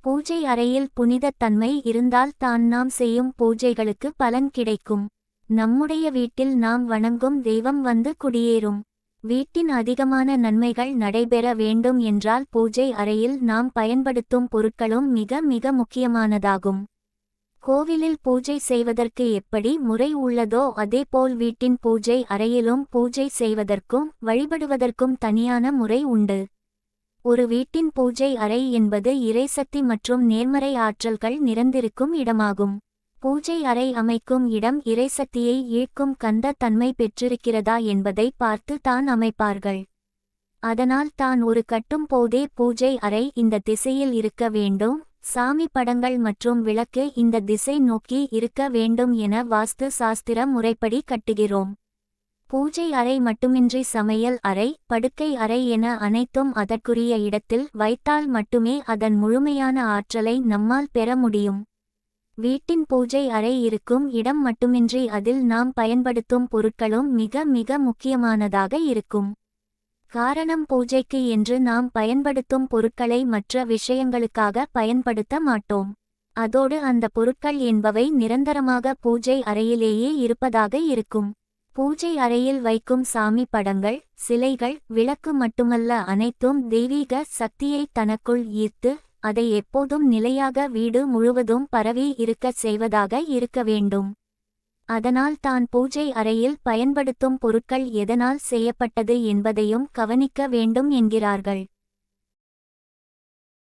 பூஜை அறையில் புனிதத் தன்மை இருந்தால் தான் நாம் செய்யும் பூஜைகளுக்கு பலன் கிடைக்கும். நம்முடைய வீட்டில் நாம் வணங்கும் தெய்வம் வந்து குடியேறும். வீட்டின் அதிகமான நன்மைகள் நடைபெற வேண்டும் என்றால் பூஜை அறையில் நாம் பயன்படுத்தும் பொருட்களும் மிக மிக முக்கியமானதாகும். கோவிலில் பூஜை செய்வதற்கு எப்படி முறை உள்ளதோ அதேபோல் வீட்டின் பூஜை அறையிலும் பூஜை செய்வதற்கும் வழிபடுவதற்கும் தனியான முறை உண்டு. ஒரு வீட்டின் பூஜை அறை என்பது இறைசக்தி மற்றும் நேர்மறை ஆற்றல்கள் நிறைந்திருக்கும் இடமாகும். பூஜை அறை அமைக்கும் இடம் இறைசக்தியை ஈர்க்கும் கந்த தன்மை பெற்றிருக்கிறதா என்பதை பார்த்து தான் அமைப்பார்கள். அதனால் தான் ஒரு கட்டும் போதே பூஜை அறை இந்த திசையில் இருக்க வேண்டும், சாமி படங்கள் மற்றும் விளக்கு இந்த திசை நோக்கி இருக்க வேண்டும் என வாஸ்து சாஸ்திர முறைப்படி கட்டுகிறோம். பூஜை அறை மட்டுமின்றி சமையல் அறை, படுக்கை அறை என அனைத்தும் அதற்குரிய இடத்தில் வைத்தால் மட்டுமே அதன் முழுமையான ஆற்றலை நம்மால் பெற முடியும். வீட்டின் பூஜை அறை இருக்கும் இடம் மட்டுமின்றி அதில் நாம் பயன்படுத்தும் பொருட்களும் மிக மிக முக்கியமானதாக இருக்கும். காரணம் பூஜைக்கு என்று நாம் பயன்படுத்தும் பொருட்களை மற்ற விஷயங்களுக்காக பயன்படுத்த மாட்டோம். அதோடு அந்த பொருட்கள் என்பவை நிரந்தரமாக பூஜை அறையிலேயே இருப்பதாக இருக்கும். பூஜை அறையில் வைக்கும் சாமி படங்கள், சிலைகள், விளக்கு மட்டுமல்ல அனைத்தும் தெய்வீக சக்தியை தனக்குள் ஈர்த்து அதை எப்போதும் நிலையாக வீடு முழுவதும் பரவி இருக்கச் செய்வதாக இருக்க வேண்டும். அதனால் தான் பூஜை அறையில் பயன்படுத்தும் பொருட்கள் எதனால் செய்யப்பட்டது என்பதையும் கவனிக்க வேண்டும் என்கிறார்கள்.